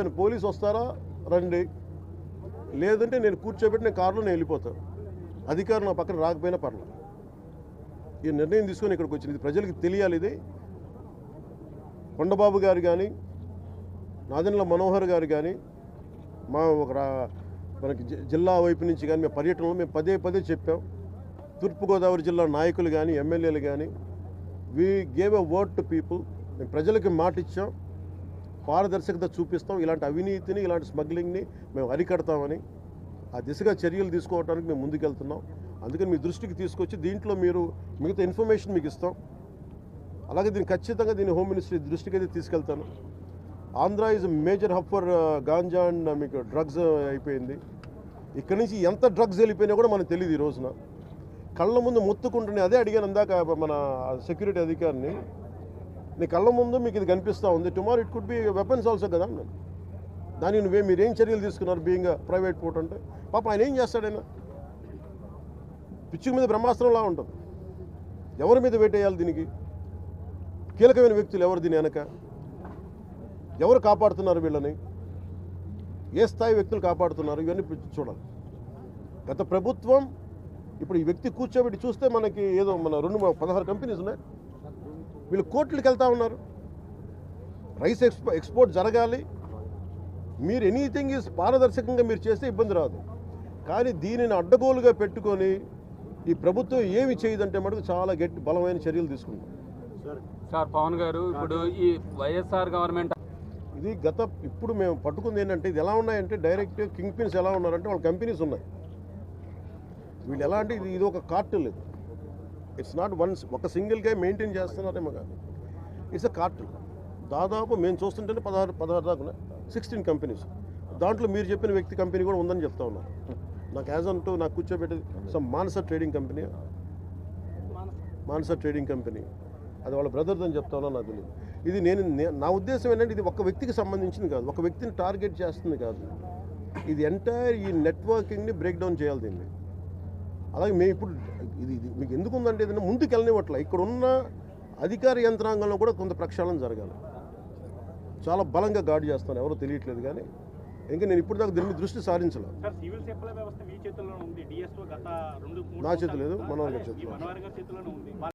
ఏమైనా పోలీసు వస్తారా రండి, లేదంటే నేను కూర్చోబెట్టి నేను కారులో నేను వెళ్ళిపోతాను, అధికారం నా పక్కన రాకపోయినా పర్లేదు. ఈ నిర్ణయం తీసుకొని ఇక్కడికి వచ్చింది. ఇది ప్రజలకు తెలియాలి. ఇది కొండబాబు గారు కానీ, నాదెండ్ల మనోహర్ గారు కానీ, మా మనకి జిల్లా వైపు నుంచి కానీ మేము పర్యటనలో మేము పదే పదే చెప్పాం. తూర్పుగోదావరి జిల్లా నాయకులు కానీ, ఎమ్మెల్యేలు కానీ, we gave a word to people. మేము ప్రజలకి మాట ఇచ్చాం, పారదర్శకత చూపిస్తాం, ఇలాంటి అవినీతిని, ఇలాంటి స్మగ్లింగ్ని మేము అరికడతామని. ఆ దిశగా చర్యలు తీసుకోవడానికి మేము ముందుకెళ్తున్నాం. అందుకని మీ దృష్టికి తీసుకొచ్చి దీంట్లో మీరు మిగతా ఇన్ఫర్మేషన్ మీకు ఇస్తాం. అలాగే దీన్ని ఖచ్చితంగా హోమ్ మినిస్ట్రీ దృష్టికి అయితే తీసుకెళ్తాను. Andhra is major hub for ganja and మీకు డ్రగ్స్ అయిపోయింది. ఇక్కడి నుంచి ఎంత డ్రగ్స్ వెళ్ళిపోయినా కూడా మనకు తెలియదు. ఈ రోజున కళ్ళ ముందు ముత్తుకుంటున్నాయి. అదే అడిగాను అందాక మన సెక్యూరిటీ అధికారిని, నీ కళ్ళ ముందు మీకు ఇది కనిపిస్తూ ఉంది, tomorrow it could be weapons also కదా. దాన్ని మీరేం చర్యలు తీసుకున్నారు బీయింగ్ ప్రైవేట్ పోర్ట్ అంటే? పాప ఆయన ఏం చేస్తాడైనా పిచ్చి మీద బ్రహ్మాస్త్రంలా ఉంటుంది. ఎవరి మీద వేటేయాలి? దీనికి కీలకమైన వ్యక్తులు ఎవరు? దీని వెనక ఎవరు కాపాడుతున్నారు వీళ్ళని? ఏ స్థాయి వ్యక్తులు కాపాడుతున్నారు? ఇవన్నీ చూడాలి. గత ప్రభుత్వం ఇప్పుడు ఈ వ్యక్తి కూర్చోబెట్టి చూస్తే మనకి ఏదో మన 16 కంపెనీస్ ఉన్నాయి. వీళ్ళు కోర్టులకు వెళ్తూ ఉన్నారు. రైస్ ఎక్స్పోర్ట్ జరగాలి, మీరు ఎనీథింగ్ ఈజ్ పారదర్శకంగా మీరు చేస్తే ఇబ్బంది రాదు. కానీ దీనిని అడ్డగోలుగా పెట్టుకొని ఈ ప్రభుత్వం ఏమి చేయదంటే మటుకు చాలా గట్టి బలమైన చర్యలు తీసుకుంటాం. సార్ పవన్ గారు, ఇప్పుడు ఈ వైఎస్ఆర్ గవర్నమెంట్ ఇది ఇప్పుడు మేము పట్టుకుంది ఏంటంటే, ఇది ఎలా ఉన్నాయంటే డైరెక్ట్ కింగ్ పిన్స్ ఎలా ఉన్నారంటే వాళ్ళ కంపెనీస్ ఉన్నాయి. వీళ్ళు ఎలా అంటే ఇది ఒక కార్టెల్. ఇది ఇట్స్ నాట్ ఒక సింగిల్గా మెయింటైన్ చేస్తున్నారేమో కానీ ఇట్స్ అ కార్టెల్. దాదాపు మేము చూస్తుంటేనే 16 దాకా 16 కంపెనీస్. దాంట్లో మీరు చెప్పిన వ్యక్తి కంపెనీ కూడా ఉందని చెప్తా ఉన్నారు. నాకు యాజ్ అంటూ నాకు కూర్చోబెట్టేది మానస ట్రేడింగ్ కంపెనీ, అది వాళ్ళ బ్రదర్ది అని చెప్తా ఉన్నా. నాకు తెలియదు. ఇది నా ఉద్దేశం ఏంటంటే ఇది ఒక వ్యక్తికి సంబంధించింది కాదు, ఒక వ్యక్తిని టార్గెట్ చేస్తుంది కాదు. ఇది ఎంటైర్ ఈ నెట్వర్కింగ్ని బ్రేక్ డౌన్ చేయాలి దీన్ని. అలాగే మేము ఇప్పుడు ఇది మీకు ఎందుకు ఉందంటే ఏదైనా ముందుకు వెళ్ళనివ్వట్ల. ఇక్కడ ఉన్న అధికార యంత్రాంగంలో కూడా కొంత ప్రక్షాళన జరగాలి. చాలా బలంగా గార్డు చేస్తాను, ఎవరో తెలియట్లేదు. కానీ ఇంకా నేను ఇప్పుడు దాకా దీని మీద దృష్టి సారించలేదు. నా చేతి లేదు, మనోహర్ గారి చేతిలో.